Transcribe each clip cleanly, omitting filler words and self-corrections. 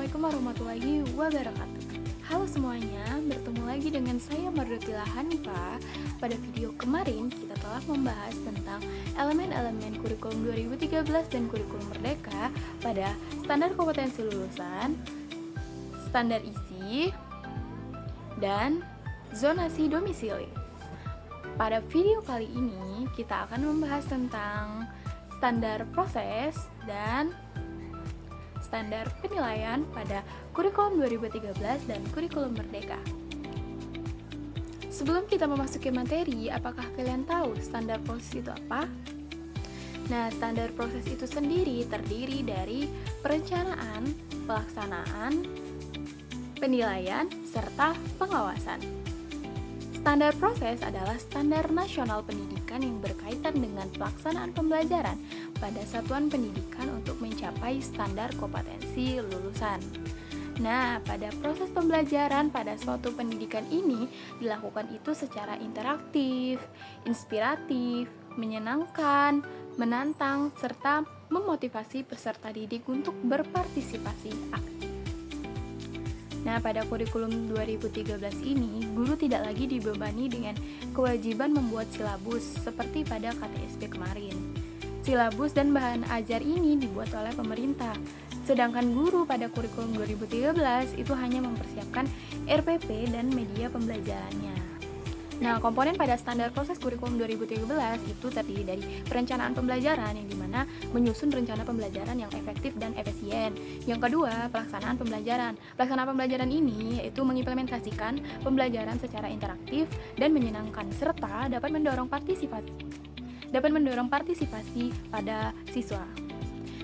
Assalamualaikum warahmatullahi wabarakatuh. Halo semuanya, bertemu lagi dengan saya Mardutila Hanifah. Pada video kemarin kita telah membahas tentang elemen-elemen kurikulum 2013 dan kurikulum merdeka pada standar kompetensi lulusan, standar isi, dan zonasi domisili. Pada video kali ini kita akan membahas tentang standar proses dan standar penilaian pada kurikulum 2013 dan kurikulum merdeka. Sebelum kita memasuki materi, apakah kalian tahu standar proses itu apa? Nah, standar proses itu sendiri terdiri dari perencanaan, pelaksanaan, penilaian, serta pengawasan. Standar proses adalah standar nasional pendidikan yang berkaitan dengan pelaksanaan pembelajaran pada satuan pendidikan untuk mencapai standar kompetensi lulusan. Nah, pada proses pembelajaran pada suatu pendidikan ini dilakukan itu secara interaktif, inspiratif, menyenangkan, menantang, serta memotivasi peserta didik untuk berpartisipasi aktif. Nah, pada kurikulum 2013 ini, guru tidak lagi dibebani dengan kewajiban membuat silabus seperti pada KTSP kemarin. Silabus dan bahan ajar ini dibuat oleh pemerintah, sedangkan guru pada kurikulum 2013 itu hanya mempersiapkan RPP dan media pembelajarannya. Nah, komponen pada standar proses kurikulum 2013 itu terdiri dari perencanaan pembelajaran yang dimana menyusun rencana pembelajaran yang efektif dan efisien. Yang kedua, pelaksanaan pembelajaran. Pelaksanaan pembelajaran ini yaitu mengimplementasikan pembelajaran secara interaktif dan menyenangkan serta dapat mendorong partisipasi pada siswa.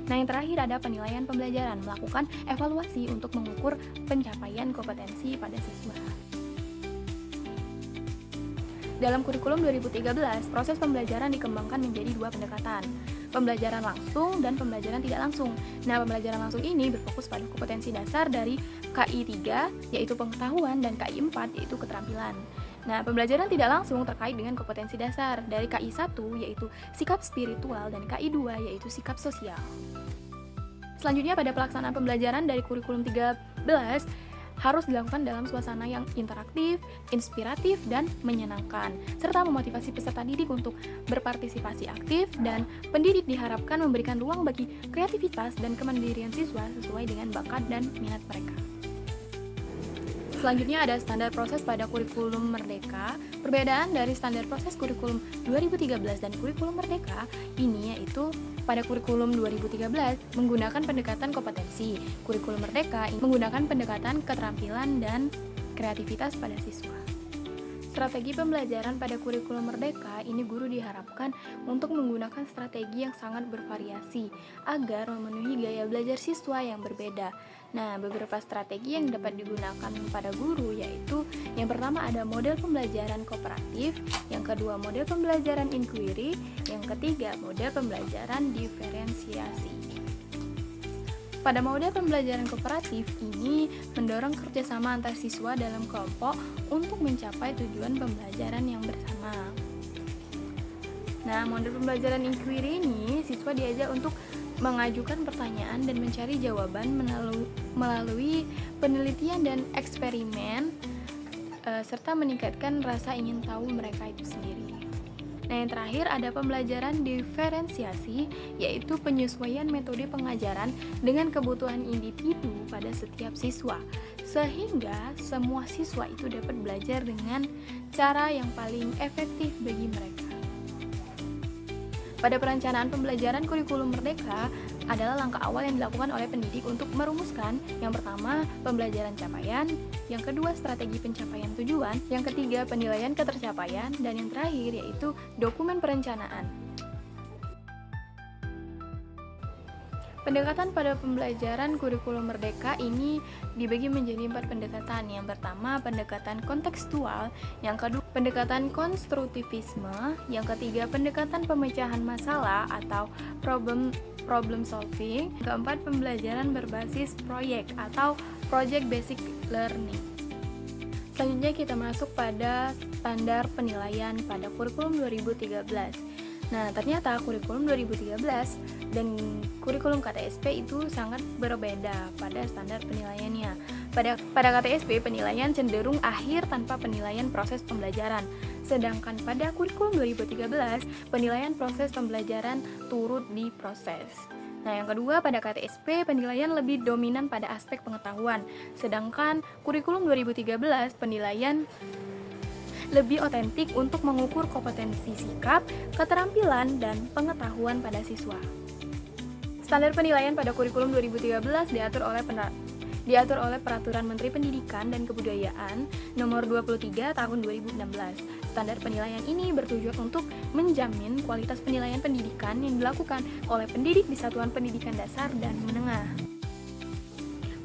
Nah, yang terakhir ada penilaian pembelajaran, melakukan evaluasi untuk mengukur pencapaian kompetensi pada siswa. Dalam kurikulum 2013, proses pembelajaran dikembangkan menjadi dua pendekatan, pembelajaran langsung dan pembelajaran tidak langsung. Nah, pembelajaran langsung ini berfokus pada kompetensi dasar dari KI 3, yaitu pengetahuan, dan KI 4, yaitu keterampilan. Nah, pembelajaran tidak langsung terkait dengan kompetensi dasar dari KI 1, yaitu sikap spiritual, dan KI 2, yaitu sikap sosial. Selanjutnya, pada pelaksanaan pembelajaran dari kurikulum 13, harus dilakukan dalam suasana yang interaktif, inspiratif, dan menyenangkan, serta memotivasi peserta didik untuk berpartisipasi aktif, dan pendidik diharapkan memberikan ruang bagi kreativitas dan kemandirian siswa sesuai dengan bakat dan minat mereka. Selanjutnya ada standar proses pada kurikulum merdeka. Perbedaan dari standar proses kurikulum 2013 dan kurikulum merdeka ini yaitu pada kurikulum 2013 menggunakan pendekatan kompetensi, kurikulum merdeka menggunakan pendekatan keterampilan dan kreativitas pada siswa. Strategi pembelajaran pada kurikulum merdeka ini guru diharapkan untuk menggunakan strategi yang sangat bervariasi agar memenuhi gaya belajar siswa yang berbeda. Nah, beberapa strategi yang dapat digunakan pada guru yaitu yang pertama ada model pembelajaran kooperatif, yang kedua model pembelajaran inquiry, yang ketiga model pembelajaran diferensiasi. Pada model pembelajaran kooperatif ini mendorong kerjasama antar siswa dalam kelompok untuk mencapai tujuan pembelajaran yang bersama. Nah, model pembelajaran inquiry ini siswa diajak untuk mengajukan pertanyaan dan mencari jawaban melalui penelitian dan eksperimen serta meningkatkan rasa ingin tahu mereka itu sendiri. Nah, yang terakhir ada pembelajaran diferensiasi, yaitu penyesuaian metode pengajaran dengan kebutuhan individu pada setiap siswa, sehingga semua siswa itu dapat belajar dengan cara yang paling efektif bagi mereka. Pada perencanaan pembelajaran kurikulum merdeka adalah langkah awal yang dilakukan oleh pendidik untuk merumuskan yang pertama pembelajaran capaian, yang kedua strategi pencapaian tujuan, yang ketiga penilaian ketercapaian, dan yang terakhir yaitu dokumen perencanaan. Pendekatan pada pembelajaran kurikulum merdeka ini dibagi menjadi 4 pendekatan. Yang pertama, pendekatan kontekstual, yang kedua, pendekatan konstruktivisme, yang ketiga, pendekatan pemecahan masalah atau problem solving, keempat, pembelajaran berbasis proyek atau project basic learning. Selanjutnya kita masuk pada standar penilaian pada kurikulum 2013. Nah, ternyata kurikulum 2013 dan kurikulum KTSP itu sangat berbeda pada standar penilaiannya. Pada KTSP, penilaian cenderung akhir tanpa penilaian proses pembelajaran. Sedangkan pada kurikulum 2013, penilaian proses pembelajaran turut diproses. Nah, yang kedua, pada KTSP, penilaian lebih dominan pada aspek pengetahuan. Sedangkan kurikulum 2013, penilaian lebih otentik untuk mengukur kompetensi sikap, keterampilan, dan pengetahuan pada siswa. Standar penilaian pada kurikulum 2013 diatur oleh Peraturan Menteri Pendidikan dan Kebudayaan Nomor 23 Tahun 2016. Standar penilaian ini bertujuan untuk menjamin kualitas penilaian pendidikan yang dilakukan oleh pendidik di satuan pendidikan dasar dan menengah.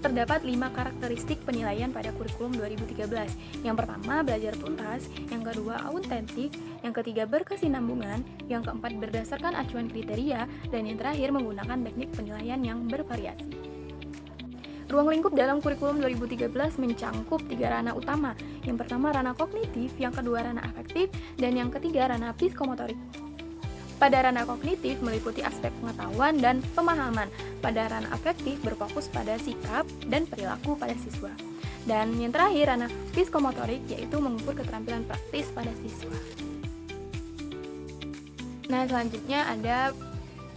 Terdapat 5 karakteristik penilaian pada kurikulum 2013. Yang pertama, belajar tuntas. Yang kedua, autentik. Yang ketiga, berkesinambungan. Yang keempat, berdasarkan acuan kriteria. Dan yang terakhir, menggunakan teknik penilaian yang bervariasi. Ruang lingkup dalam kurikulum 2013 mencangkup 3 ranah utama. Yang pertama, ranah kognitif. Yang kedua, ranah afektif. Dan yang ketiga, ranah psikomotorik. Pada ranah kognitif meliputi aspek pengetahuan dan pemahaman. Pada ranah afektif berfokus pada sikap dan perilaku pada siswa. Dan yang terakhir, ranah psikomotorik yaitu mengukur keterampilan praktis pada siswa. Nah, selanjutnya ada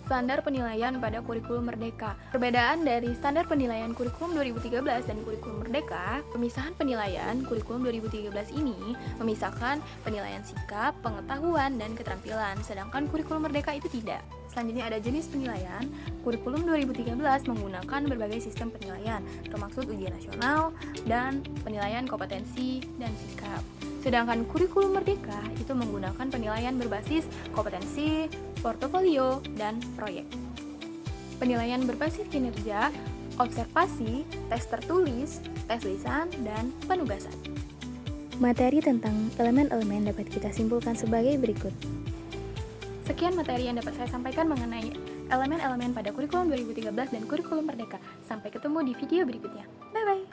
standar penilaian pada kurikulum Merdeka. Perbedaan dari standar penilaian kurikulum 2013 dan kurikulum Merdeka, pemisahan penilaian kurikulum 2013 ini memisahkan penilaian sikap, pengetahuan, dan keterampilan, sedangkan kurikulum Merdeka itu tidak. Selanjutnya ada jenis penilaian. Kurikulum 2013 menggunakan berbagai sistem penilaian, termasuk ujian nasional dan penilaian kompetensi dan sikap. Sedangkan kurikulum Merdeka itu menggunakan penilaian berbasis kompetensi, portofolio, dan proyek. Penilaian berbasis kinerja, observasi, tes tertulis, tes lisan, dan penugasan. Materi tentang elemen-elemen dapat kita simpulkan sebagai berikut. Sekian materi yang dapat saya sampaikan mengenai elemen-elemen pada kurikulum 2013 dan kurikulum Merdeka. Sampai ketemu di video berikutnya. Bye-bye!